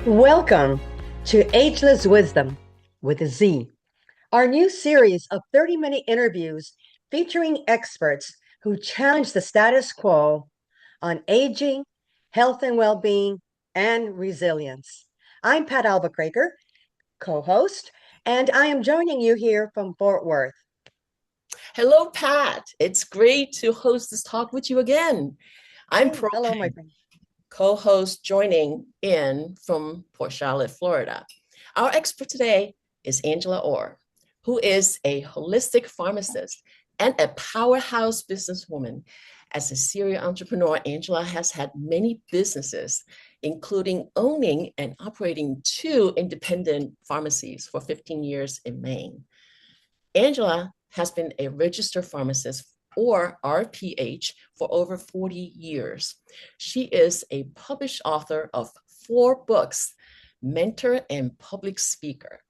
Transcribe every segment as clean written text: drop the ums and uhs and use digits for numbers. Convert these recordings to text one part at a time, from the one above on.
Welcome to Ageless Wisdom with a Z, our new series of 30-minute interviews featuring experts who challenge the status quo on aging, health and well-being, and resilience. I'm Pat Alva-Kraker, co-host, and I am joining you here from Fort Worth. Hello, Pat. It's great to host this talk with you again. I'm Oh, hello, my friend. co-host joining in from Port Charlotte, Florida. Our expert today is Angela Orr, who is a holistic pharmacist and a powerhouse businesswoman. As a serial entrepreneur, Angela has had many businesses, including owning and operating 2 independent pharmacies for 15 years in Maine. Angela has been a registered pharmacist or RPH for over 40 years. She is a published author of 4 books, mentor and public speaker.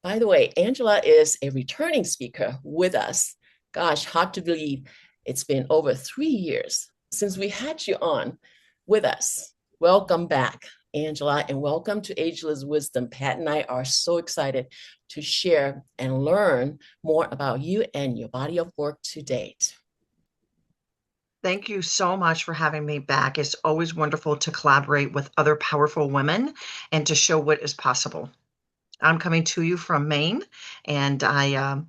By the way, Angela is a returning speaker with us. Gosh, hard to believe it's been over 3 years since we had you on with us. Welcome back, Angela, and welcome to Ageless Wisdom. Pat and I are so excited to share and learn more about you and your body of work to date. Thank you so much for having me back. It's always wonderful to collaborate with other powerful women and to show what is possible. I'm coming to you from Maine, and I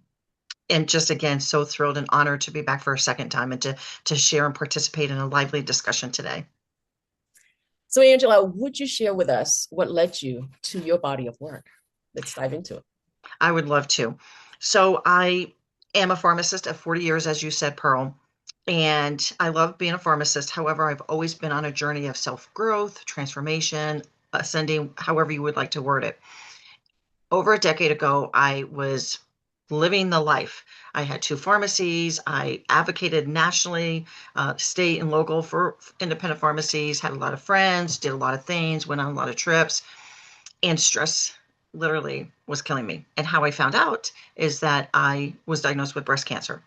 am just, again, so thrilled and honored to be back for a second time and to share and participate in a lively discussion today. So, Angela, would you share with us what led you to your body of work? Let's dive into it. I would love to. So I am a pharmacist at 40 years, as you said, Pearl. And I love being a pharmacist. However, I've always been on a journey of self-growth, transformation, ascending, however you would like to word it. Over a decade ago, I was living the life. I had 2 pharmacies. I advocated nationally, state and local for independent pharmacies, had a lot of friends, did a lot of things, went on a lot of trips, and stress literally was killing me. And how I found out is that I was diagnosed with breast cancer.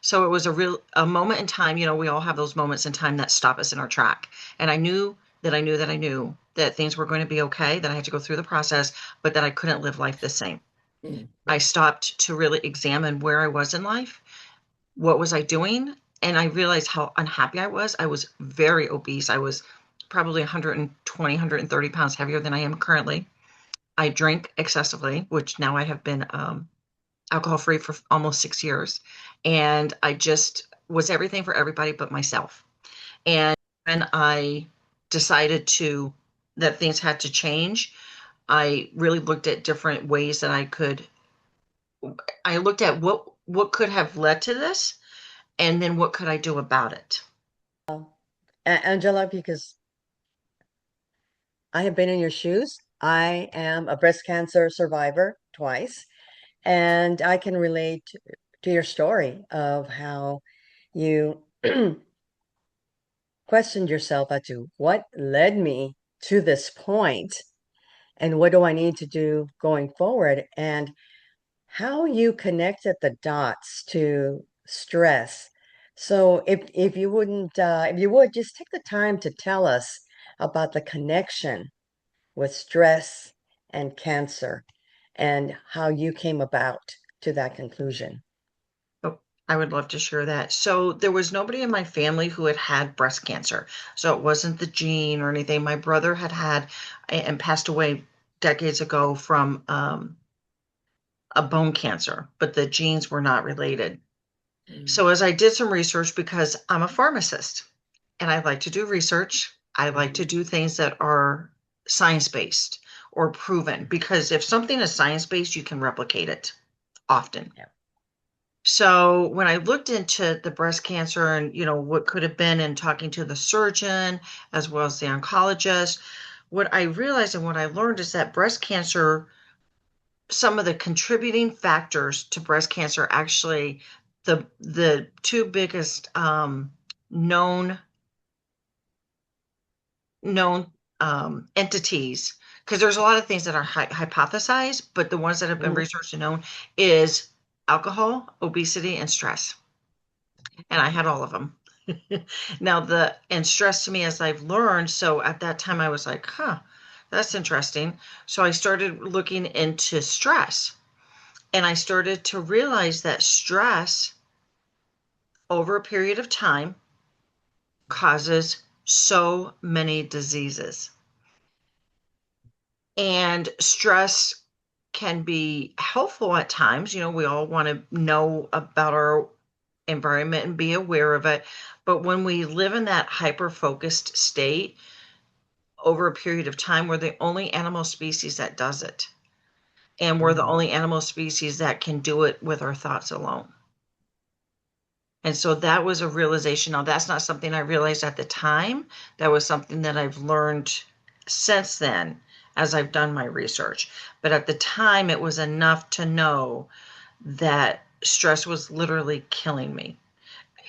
So it was a moment in time. We all have those moments in time that stop us in our track. And I knew that things were going to be okay, that I had to go through the process, but that I couldn't live life the same. Mm-hmm. I stopped to really examine where I was in life. What was I doing? And I realized how unhappy I was. I was very obese. I was probably 120, 130 pounds heavier than I am currently. I drank excessively, which now I have been alcohol-free for almost 6 years. And I just was everything for everybody but myself. And when I decided that things had to change, I really looked at different ways that I looked at what could have led to this, and then what could I do about it. Angela, because I have been in your shoes. I am a breast cancer survivor twice. And I can relate to your story of how you questioned yourself as to what led me to this point and what do I need to do going forward, and how you connected the dots to stress. So if you would just take the time to tell us about the connection with stress and cancer and how you came about to that conclusion. Oh, I would love to share that. So there was nobody in my family who had breast cancer. So it wasn't the gene or anything. My brother had and passed away decades ago from a bone cancer, but the genes were not related. So as I did some research, because I'm a pharmacist and I like to do research, I like to do things that are science-based or proven, because if something is science-based, you can replicate it often. Yeah. So when I looked into the breast cancer and, what could have been, and talking to the surgeon as well as the oncologist, what I realized and what I learned is that breast cancer, some of the contributing factors to breast cancer, actually the 2 biggest known entities, because there's a lot of things that are hypothesized, but the ones that have been researched and known is alcohol, obesity, and stress. And I had all of them. Now and stress to me, as I've learned, so at that time I was like, that's interesting. So I started looking into stress, and I started to realize that stress over a period of time causes so many diseases. And stress can be helpful at times. You know, we all want to know about our environment and be aware of it. But when we live in that hyper focused state over a period of time, we're the only animal species that does it. And we're the only animal species that can do it with our thoughts alone. And so that was a realization. Now, that's not something I realized at the time. That was something that I've learned since then as I've done my research. But at the time, it was enough to know that stress was literally killing me.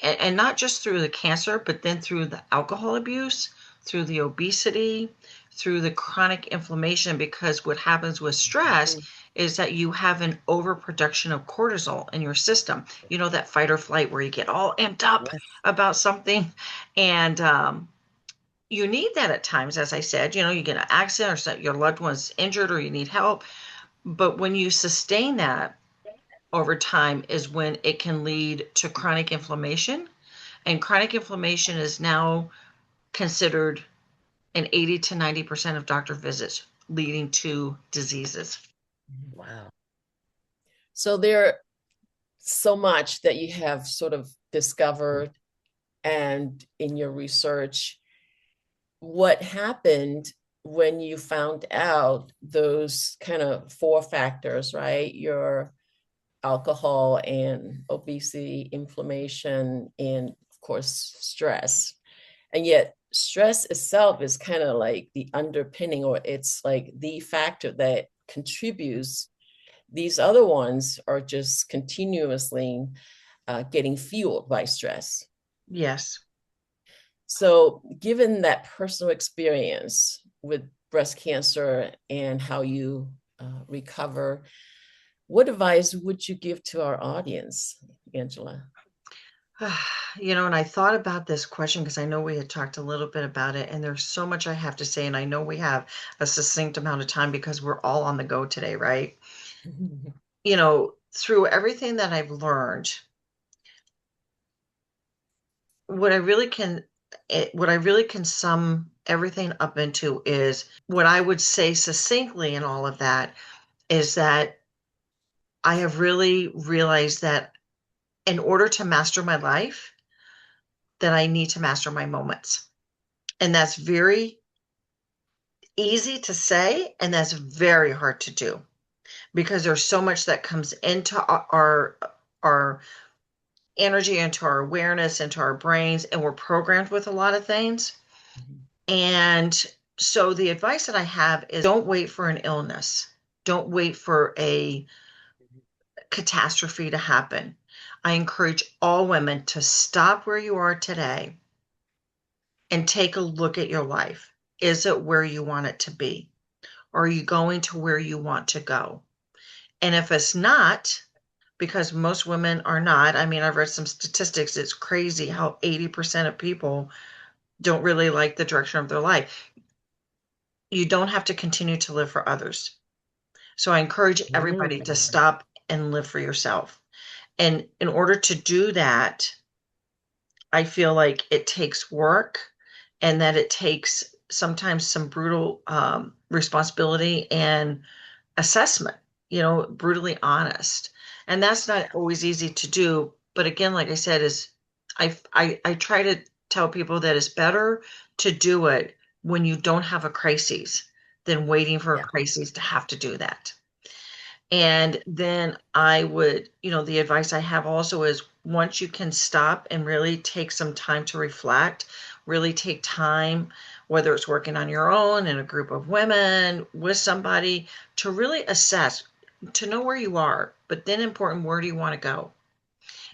And not just through the cancer, but then through the alcohol abuse, through the obesity, through the chronic inflammation, because what happens with stress is that you have an overproduction of cortisol in your system. You know, that fight or flight where you get all amped up about something. And you need that at times, as I said. You know, you get an accident or your loved one's injured or you need help. But when you sustain that over time is when it can lead to chronic inflammation. And chronic inflammation is now considered an 80 to 90% of doctor visits leading to diseases. Wow. So there so much that you have sort of discovered and in your research. What happened when you found out those kind of 4 factors, right? Your alcohol and obesity, inflammation, and of course, stress. And yet stress itself is kind of like the underpinning, or it's like the factor that contributes. These other ones are just continuously getting fueled by stress. Yes. So given that personal experience with breast cancer and how you recover, what advice would you give to our audience, Angela? You know, and I thought about this question because I know we had talked a little bit about it, and there's so much I have to say, and I know we have a succinct amount of time because we're all on the go today, right? You know, through everything that I've learned, what I really can sum everything up into is what I would say succinctly in all of that is that I have really realized that in order to master my life, that I need to master my moments. And that's very easy to say, and that's very hard to do because there's so much that comes into our energy, into our awareness, into our brains, and we're programmed with a lot of things. And so the advice that I have is don't wait for an illness. Don't wait for a catastrophe to happen. I encourage all women to stop where you are today and take a look at your life. Is it where you want it to be? Or are you going to where you want to go? And if it's not, because most women are not, I mean, I've read some statistics, it's crazy how 80% of people don't really like the direction of their life. You don't have to continue to live for others. So I encourage everybody to stop and live for yourself. And in order to do that, I feel like it takes work and that it takes sometimes some brutal responsibility and assessment, you know, brutally honest. And that's not always easy to do. But again, like I said, is I try to tell people that it's better to do it when you don't have a crisis than waiting for a crisis to have to do that. And then I would, you know, the advice I have also is once you can stop and really take some time to reflect, really take time, whether it's working on your own in a group of women with somebody, to really assess, to know where you are, but then important, where do you want to go?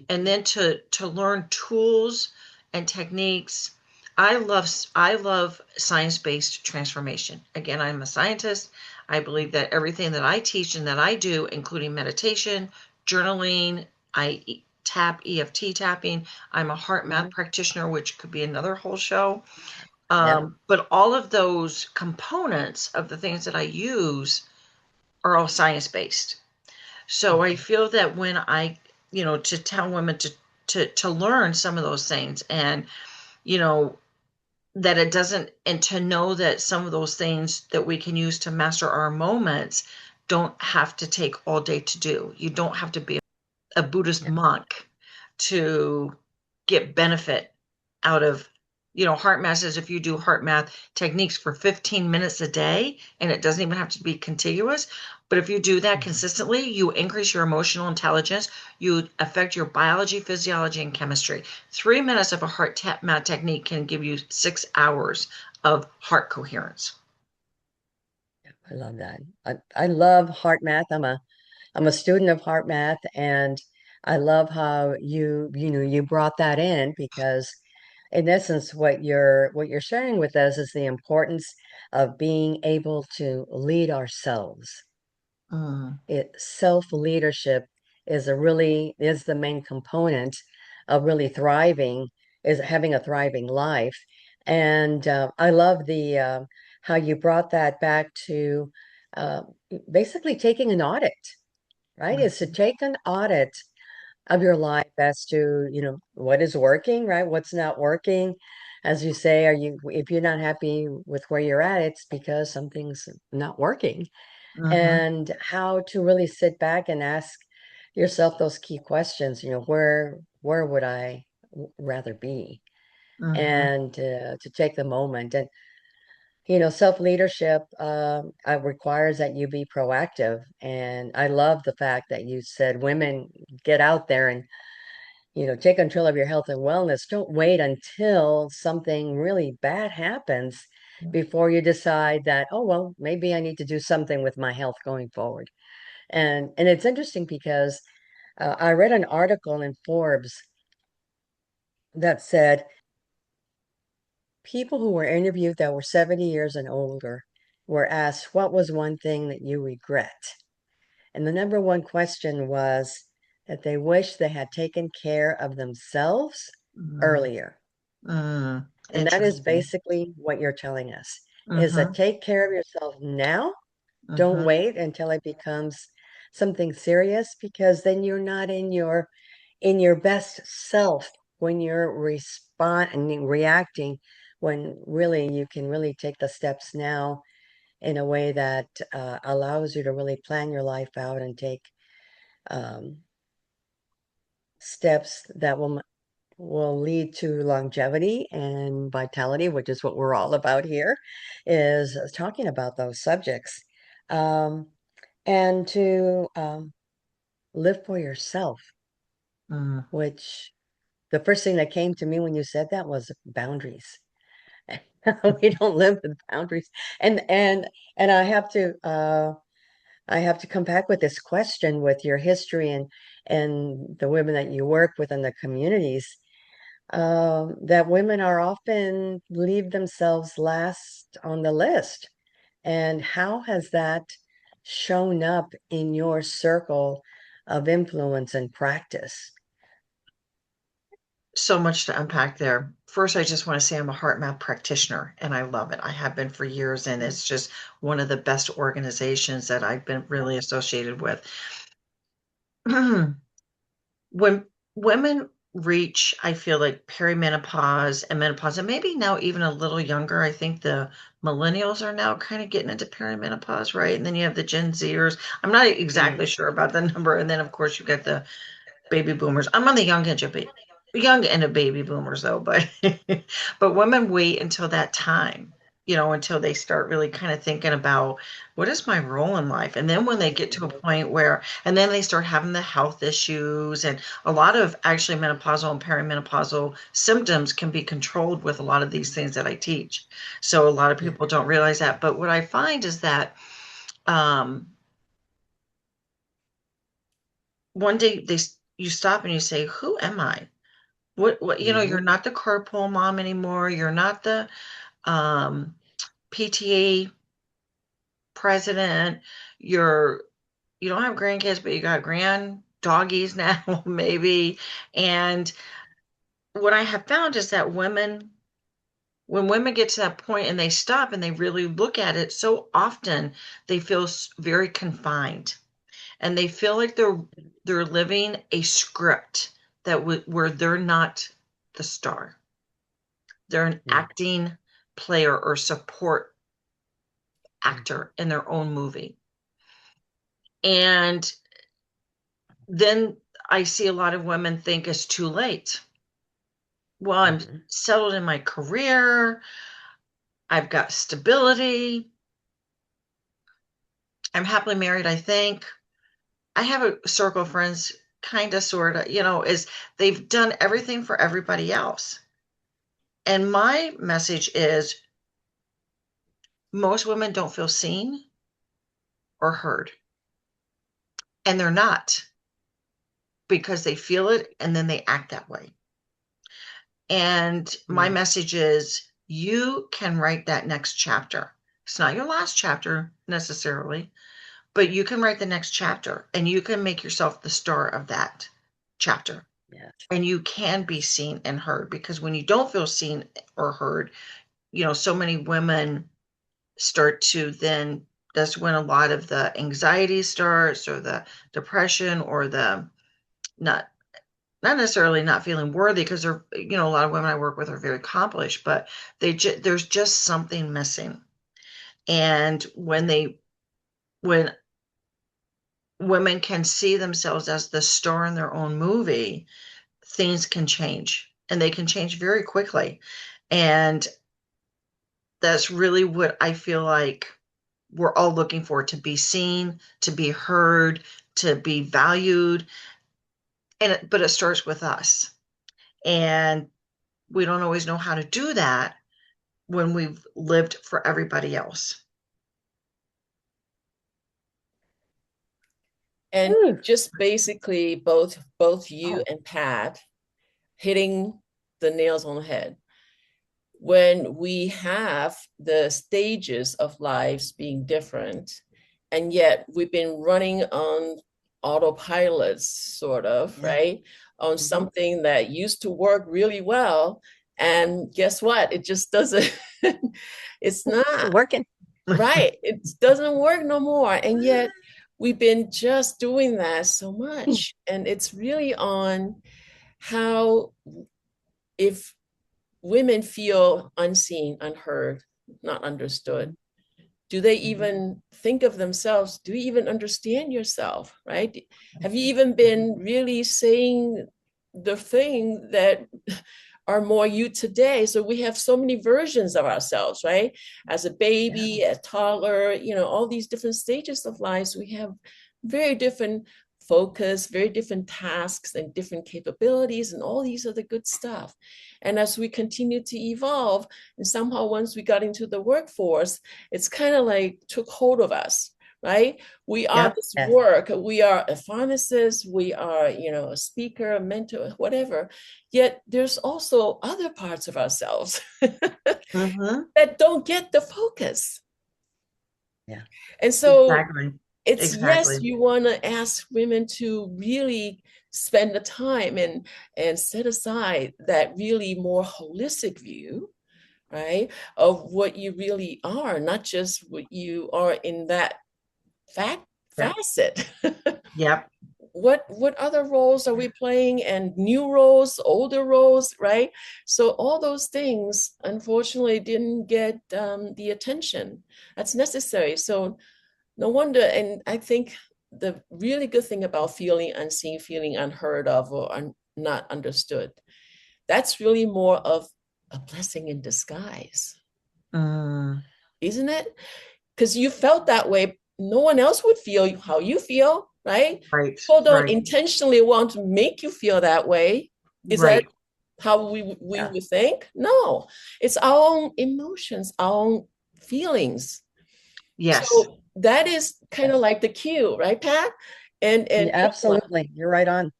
And then to learn tools and techniques. I love science-based transformation. Again, I'm a scientist. I believe that everything that I teach and that I do, including meditation, journaling, I tap EFT tapping. I'm a heart math practitioner, which could be another whole show. Yep. But all of those components of the things that I use are all science-based. So I feel that when I, to tell women to learn some of those things, and, you know, that it doesn't, and to know that some of those things that we can use to master our moments don't have to take all day to do. You don't have to be a Buddhist monk to get benefit out of, heart math says if you do heart math techniques for 15 minutes a day, and it doesn't even have to be contiguous, but if you do that consistently, you increase your emotional intelligence, you affect your biology, physiology, and chemistry. 3 minutes of a heart math technique can give you 6 hours of heart coherence. I love that. I love heart math. I'm a student of heart math, and I love how you brought that in, because in essence what you're sharing with us is the importance of being able to lead ourselves. Mm, Self-leadership is the main component of really thriving, is having a thriving life. And I love the how you brought that back to uh, basically taking an audit, right? Is to mm, take an audit of your life as to, what is working, right? What's not working. As you say, if you're not happy with where you're at, it's because something's not working. mhm, And how to really sit back and ask yourself those key questions, where would I rather be? mhm, And to take the moment. And self-leadership requires that you be proactive. And I love the fact that you said women get out there and take control of your health and wellness. Don't wait until something really bad happens before you decide that, oh, well, maybe I need to do something with my health going forward. And it's interesting because I read an article in Forbes that said people who were interviewed that were 70 years and older were asked, what was one thing that you regret? And the number one question was that they wish they had taken care of themselves mm, earlier. mm. And that is Interesting. basically what you're telling us, is that Mhm, take care of yourself now. Don't mhm, wait until it becomes something serious, because then you're not in your best self when you're responding, reacting, when really you can really take the steps now in a way that allows you to really plan your life out and take um, steps that will lead to longevity and vitality, which is what we're all about here, is talking about those subjects. Um, and to live for yourself, mm. which the first thing that came to me when you said that was boundaries. We don't live with boundaries. And I have to come back with this question with your history and the women that you work with in the communities, that women are often leave themselves last on the list. And how has that shown up in your circle of influence and practice? So much to unpack there. First, I just want to say I'm a heart math practitioner and I love it. I have been for years, and it's just one of the best organizations that I've been really associated with. When women reach, I feel like perimenopause and menopause, and maybe now even a little younger, I think the millennials are now kind of getting into perimenopause, right? And then you have the Gen Zers. I'm not exactly Mm. sure about the number. And then, of course, you get the baby boomers. I'm on the young end of baby boomers though, but but women wait until that time, until they start really kind of thinking about what is my role in life. And then when they get to a point where, and then they start having the health issues, and a lot of actually menopausal and perimenopausal symptoms can be controlled with a lot of these things that I teach. So a lot of Yeah. people don't realize that. But what I find is that um, one day you stop and you say, who am I? What, Mhm. you're not the carpool mom anymore. You're not the um, PTA president. You're, you don't have grandkids, but you got grand doggies now, maybe. And what I have found is that women when women get to that point and they stop and they really look at it, so often they feel very confined, and they feel like they're living a script where they're not the star. They're an acting player or support actor in their own movie. And then I see a lot of women think it's too late. Well, I'm settled in my career. I've got stability. I'm happily married, I think. I have a circle of friends, kind of, sort of, is they've done everything for everybody else. And my message is most women don't feel seen or heard. And they're not, because they feel it and then they act that way. And my message is you can write that next chapter. It's not your last chapter necessarily, but you can write the next chapter and you can make yourself the star of that chapter. Yeah. And you can be seen and heard, because when you don't feel seen or heard, so many women start to then, that's when a lot of the anxiety starts, or the depression, or the not necessarily not feeling worthy, because they're, a lot of women I work with are very accomplished, but there's just something missing. And when women can see themselves as the star in their own movie, things can change, and they can change very quickly. And that's really what I feel like we're all looking for, to be seen, to be heard, to be valued. But it starts with us. And we don't always know how to do that when we've lived for everybody else. And just basically both you and Pat hitting the nails on the head. When we have the stages of lives being different, and yet we've been running on autopilots, sort of, right? On something that used to work really well. And guess what? It just doesn't, it's not working. Right. It doesn't work no more. And yet we've been just doing that so much. And it's really on how, if women feel unseen, unheard, not understood, do they even think of themselves? Do you even understand yourself, right? Have you even been really saying the thing that are more you today? So we have so many versions of ourselves, right? As a baby, a toddler, all these different stages of life, we have very different focus, very different tasks and different capabilities, and all these other good stuff. And as we continue to evolve, and somehow once we got into the workforce, it's kind of like took hold of us, right? We are this work, we are a pharmacist, we are, a speaker, a mentor, whatever. Yet there's also other parts of ourselves that don't get the focus. Yeah. And so Exactly. Yes, you want to ask women to really spend the time and set aside that really more holistic view, right, of what you really are, not just what you are in that facet. Yep. What other roles are we playing, and new roles, older roles, right? So all those things, unfortunately, didn't get the attention that's necessary. So no wonder. And I think the really good thing about feeling unseen, feeling unheard of, or not understood, that's really more of a blessing in disguise. Isn't it? Because you felt that way. No one else would feel how you feel, right? Right. People don't intentionally want to make you feel that way. Is that how we would think? No, it's our own emotions, our own feelings. Yes. So that is kind of like the cue, right, Pat? And absolutely, you're right on.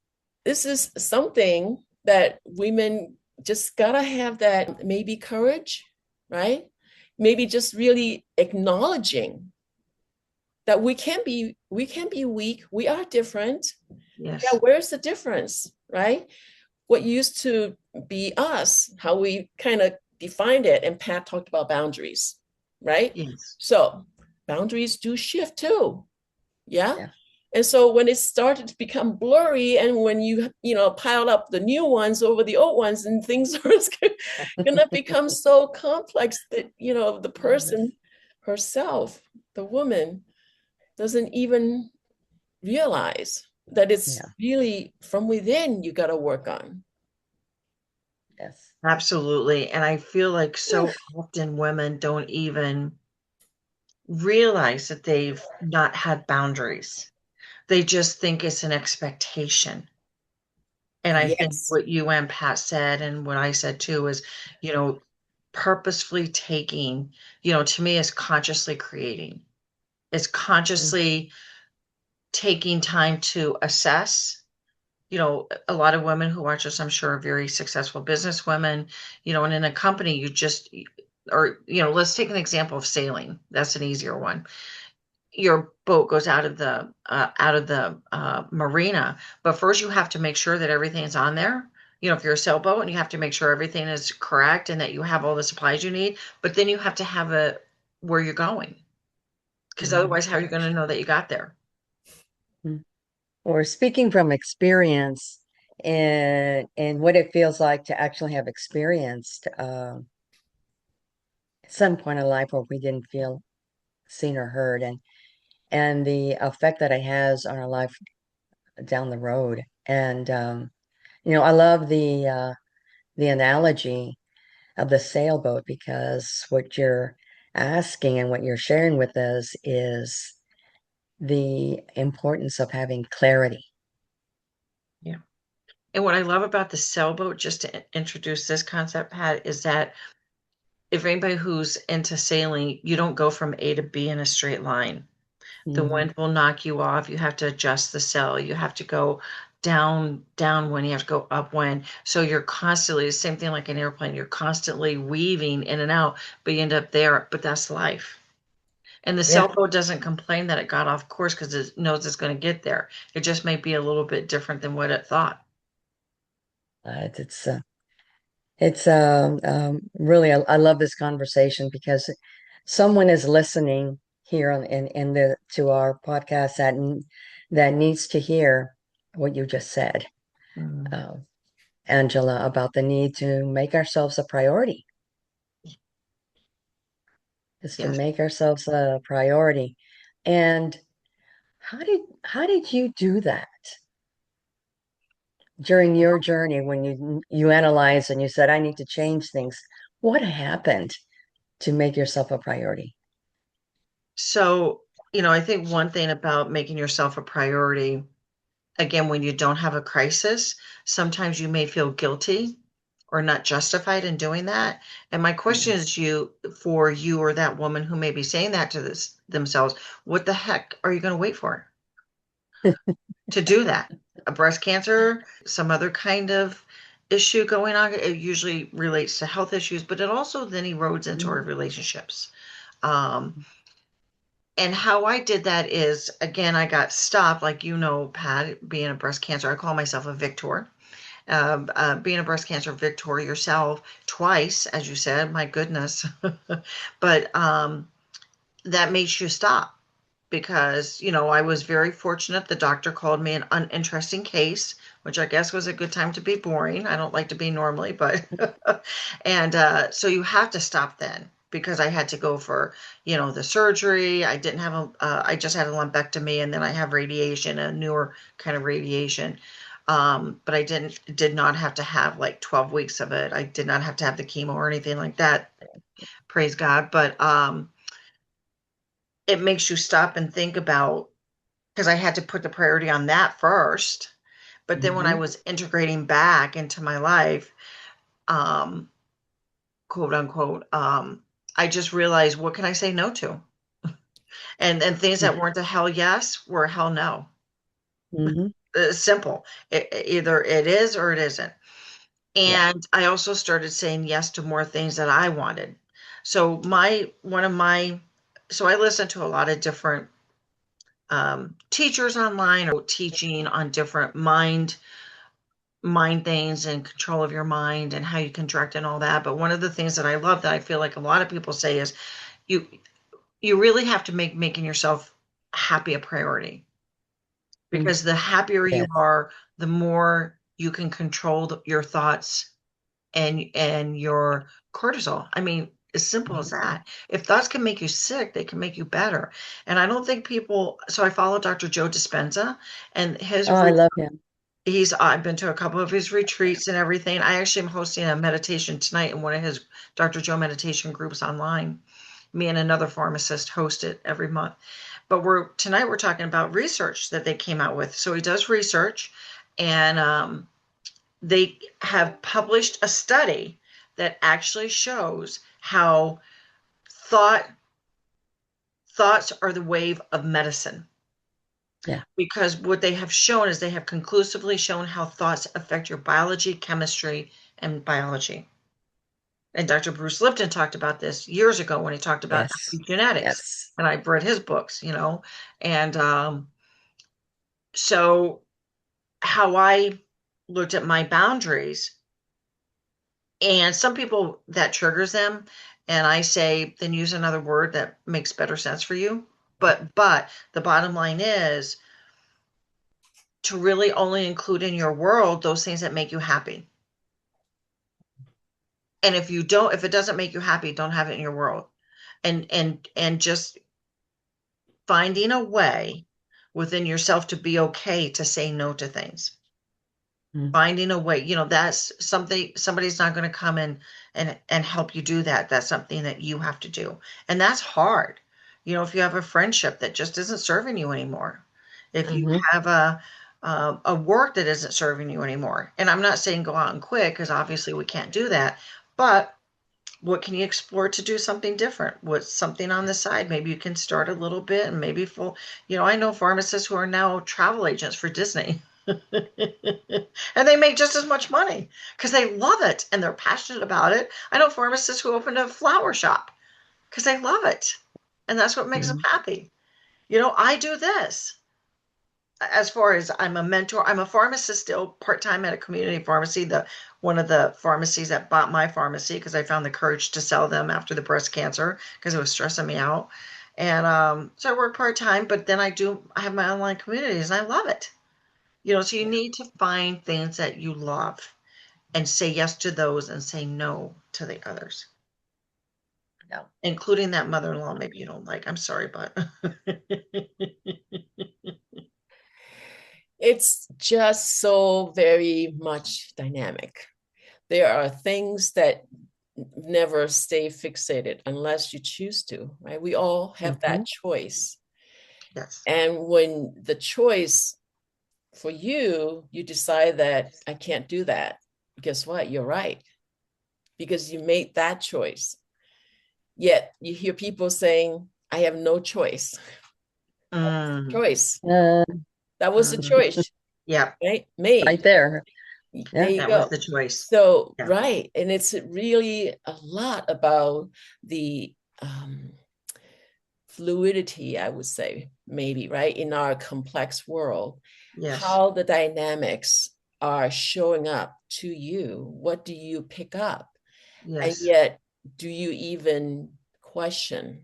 This is something that women just gotta have, that maybe courage, right? Maybe just really acknowledging that we can be weak. We are different. Yes. Yeah, where's the difference, right? What used to be us, how we kind of defined it, and Pat talked about boundaries, right? Yes. So boundaries do shift too. Yeah. Yeah. And so when it started to become blurry, and when you pile up the new ones over the old ones, and things are going to become so complex that, the person herself, the woman, doesn't even realize that it's Yeah. really from within you got to work on. Yes. Absolutely. And I feel like so Oof. often women don't even realize that they've not had boundaries. They just think it's an expectation. And I think Yes. what you and Pat said, and what I said too, is, you know, purposefully taking, to me, is consciously creating, is consciously taking time to assess. A lot of women who watch us, I'm sure, are very successful business women, and in a company, let's take an example of sailing. That's an easier one. Your boat goes out of the marina, but first you have to make sure that everything's on there. If you're a sailboat, and you have to make sure everything is correct and that you have all the supplies you need, but then you have to have where you're going, because Mhm. otherwise, how are you going to know that you got there? Mm. Or speaking from experience and what it feels like to actually have experienced some point in life where we didn't feel seen or heard, and the effect that it has on our life down the road. And I love the analogy of the sailboat, because what you're asking and what you're sharing with us is the importance of having clarity. Yeah. And what I love about the sailboat, just to introduce this concept, Pat, is that if anybody who's into sailing, you don't go from A to B in a straight line. The Mhm. wind will knock you off. You have to adjust the sail. You have to go down when you have to go up when. So you're constantly, the same thing like an airplane, you're constantly weaving in and out, but you end up there. But that's life. And the Yeah, sailboat doesn't complain that it got off course because it knows it's going to get there. It just may be a little bit different than what it thought. it's really, I love this conversation because someone is listening here in the to our podcast that needs to hear what you just said, Mm, uh, Angela, about the need to make ourselves a priority, is to yes. make ourselves a priority. And how did you do that during your journey when you analyzed and you said, I need to change things? What happened to make yourself a priority? So, I think one thing about making yourself a priority, again, when you don't have a crisis, sometimes you may feel guilty or not justified in doing that. And my question Mm. is for you or that woman who may be saying that to themselves, what the heck are you going to wait for to do that? A breast cancer, some other kind of issue going on. It usually relates to health issues, but it also then erodes into our Mhm. relationships. Um, and how I did that is, again, I got stopped, like, Pat, being a breast cancer, I call myself a victor. Being a breast cancer victor yourself twice, as you said, my goodness. But that makes you stop because, I was very fortunate. The doctor called me an uninteresting case, which I guess was a good time to be boring. I don't like to be normally, but, and so you have to stop then because I had to go for, the surgery. I didn't have I just had a lumpectomy, and then I have radiation, a newer kind of radiation. But I did not have to have like 12 weeks of it. I did not have to have the chemo or anything like that. Praise God. But it makes you stop and think about, because I had to put the priority on that first. But then when I Mhm. was integrating back into my life, um, quote unquote, I just realized, what can I say no to? And things that weren't a hell yes were a hell no. Mhm. Simple. Either it is or it isn't. Yeah. And I also started saying yes to more things that I wanted. So so I listened to a lot of different teachers online or teaching on different mind things and control of your mind and how you can direct and all that. But one of the things that I love that I feel like a lot of people say is you really have to make making yourself happy a priority, because the happier you Yes. are, the more you can control your thoughts and your cortisol. I mean, as simple as that. If thoughts can make you sick, they can make you better. And I don't think people, so I follow Dr. Joe Dispenza, and his, Oh, I love him. I've been to a couple of his retreats and everything. I actually am hosting a meditation tonight in one of his Dr. Joe meditation groups online. Me and another pharmacist host it every month. But tonight we're talking about research that they came out with. So he does research, and they have published a study that actually shows how thoughts are the wave of medicine. Yeah. Because what they have shown is they have conclusively shown how thoughts affect your biology, chemistry, and biology. And Dr. Bruce Lipton talked about this years ago when he talked about Yes. genetics. Yes. And I've read his books, and so how I looked at my boundaries, and some people that triggers them, and I say, then use another word that makes better sense for you. But the bottom line is to really only include in your world those things that make you happy. And if it doesn't make you happy, don't have it in your world. And just finding a way within yourself to be okay to say no to things. Finding a way, that's something, somebody's not going to come in and help you do that. That's something that you have to do. And that's hard. If you have a friendship that just isn't serving you anymore, if you have a work that isn't serving you anymore. And I'm not saying go out and quit, because obviously we can't do that. But what can you explore to do something different? What's something on the side? Maybe you can start a little bit and maybe I know pharmacists who are now travel agents for Disney. And they make just as much money because they love it and they're passionate about it. I know pharmacists who opened a flower shop because they love it. And that's what makes them happy. I do this. As far as I'm a mentor, I'm a pharmacist still part-time at a community pharmacy, one of the pharmacies that bought my pharmacy, because I found the courage to sell them after the breast cancer because it was stressing me out. And so I work part-time, but then I have my online communities and I love it. So you need to find things that you love and say yes to those and say no to the others. Yeah. Including that mother-in-law maybe you don't like. I'm sorry, but it's just so very much dynamic. There are things that never stay fixated unless you choose to, right? We all have that choice. Yes. And when the choice for you decide that I can't do that, guess what? You're right. Because you made that choice. Yet you hear people saying, I have no choice. Choice. That was the choice. Yeah. Right? Made. Right there. There you that go. was the choice. So, right. And it's really a lot about the fluidity, I would say, maybe, right? In our complex world, how the dynamics are showing up to you. What do you pick up? And yet, do you even question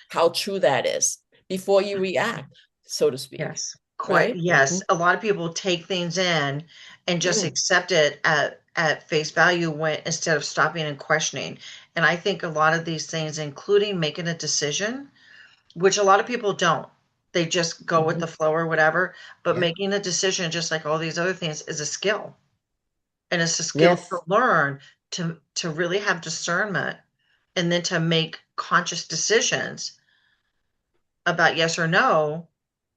how true that is before you react, so to speak? Yes. Right? Yes. A lot of people take things in and just accept it at face value instead of stopping and questioning. And I think a lot of these things, including making a decision, which a lot of people don't. They just go with the flow or whatever. But making a decision, just like all these other things, is a skill. And it's a skill to learn to really have discernment and then to make conscious decisions about yes or no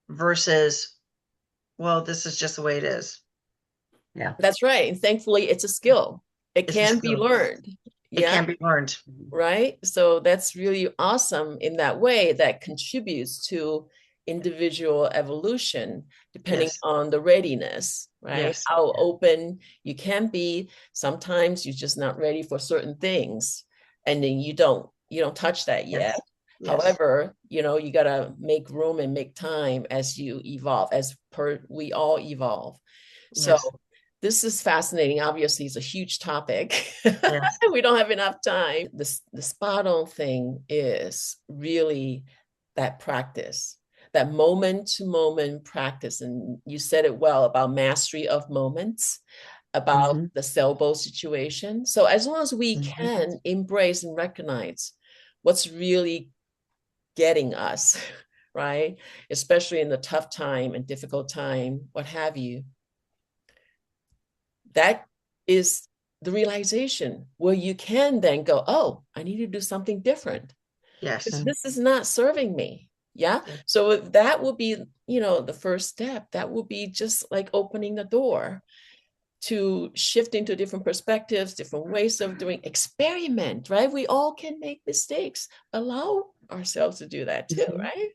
versus, well, this is just the way it is. Yeah. That's right. And thankfully, it's a skill. It can be learned. It can be learned. Right? So that's really awesome in that way, that contributes to individual evolution, depending on the readiness, right? How open you can be. Sometimes you're just not ready for certain things, and then you don't touch that yet. However, you got to make room and make time as you evolve, we all evolve. So This is fascinating. Obviously, it's a huge topic. Yes. We don't have enough time. The spot on thing is really that practice, that moment to moment practice. And you said it well about mastery of moments, about Mm-hmm. the sailboat situation. So as long as we Mm-hmm. can embrace and recognize what's really getting us, right? Especially in the tough time and difficult time, what have you, that is the realization where you can then go, oh, I need to do something different. Yes. This is not serving me. Yeah. Yeah. So that will be, the first step. That will be just like opening the door to shift into different perspectives, different ways of doing, experiment, right? We all can make mistakes. Allow ourselves to do that too, Mm-hmm. right?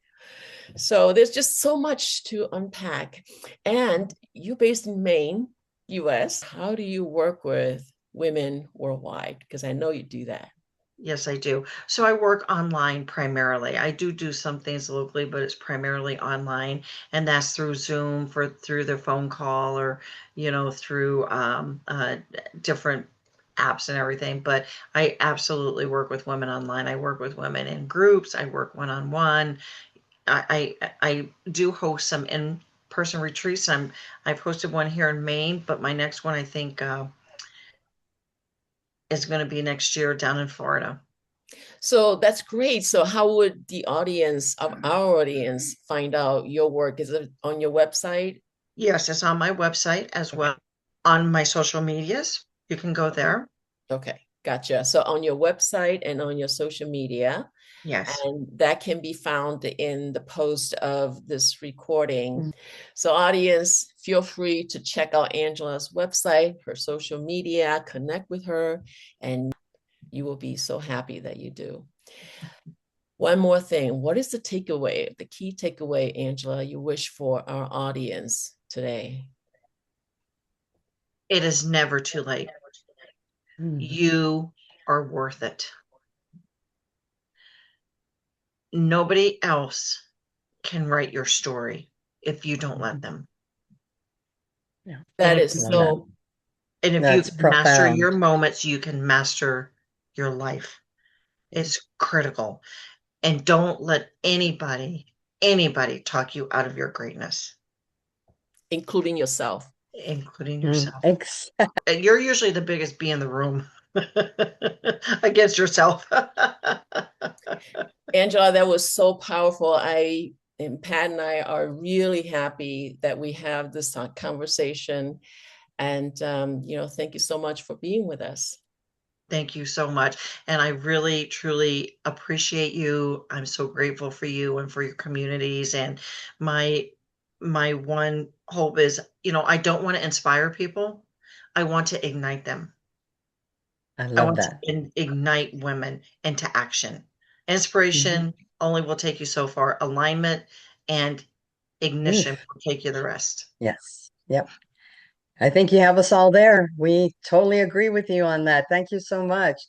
So there's just so much to unpack. And you're based in Maine, US. How do you work with women worldwide? Because I know you do that. Yes, I do. So I work online primarily. I do some things locally, but it's primarily online, and that's through Zoom through their phone call or, through different apps and everything. But I absolutely work with women online. I work with women in groups. I work one-on-one. I do host some in-person retreats. I've hosted one here in Maine, but my next one I think is going to be next year down in Florida. So that's great. So how would the audience of our audience find out your work? Is it on your website? Yes, it's on my website as well. On my social medias, you can go there. Okay, gotcha. So on your website and on your social media, Yes. and that can be found in the post of this recording. Mm-hmm. So audience, feel free to check out Angela's website, her social media, connect with her, and you will be so happy that you do. One more thing, what is the takeaway, the key takeaway, Angela, you wish for our audience today? It is never too late. Mm-hmm. You are worth it. Nobody else can write your story if you don't let them. Yeah. That And if is you so, and if you That's can master profound. your moments, you can master your life. It's critical. And don't let anybody talk you out of your greatness, including yourself. including Mm, yourself. ex- And you're usually the biggest bee in the room against yourself. Angela, that was so powerful. And Pat and I are really happy that we have this conversation. And, thank you so much for being with us. Thank you so much. And I really, truly appreciate you. I'm so grateful for you and for your communities. And my one hope is, I don't want to inspire people. I want to ignite them. I I love want to that. ignite women into action. Mm-hmm. Inspiration only will take you so far. Alignment and ignition will take you the rest. Yes. Yep. I think you have us all there. We totally agree with you on that. Thank you so much.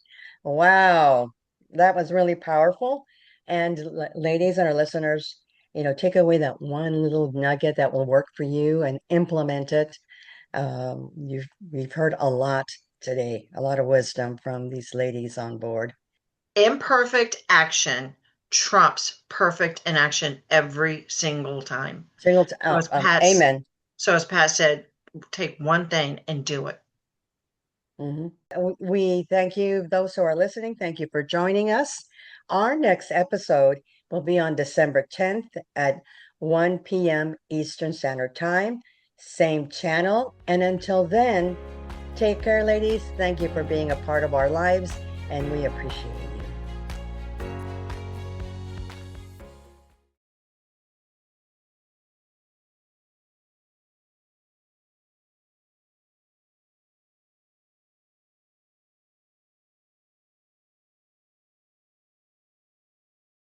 Wow. That was really powerful. And ladies and our listeners, take away that one little nugget that will work for you and implement it. We've heard a lot today, a lot of wisdom from these ladies on board. Imperfect action trumps perfect inaction every single time. So as Amen. Pat said, take one thing and do it. We thank you, those who are listening. Thank you for joining us. Our next episode will be on December 10th at 1 p.m. Eastern Standard Time, same channel. And until then, take care, ladies. Thank you for being a part of our lives, and we appreciate it.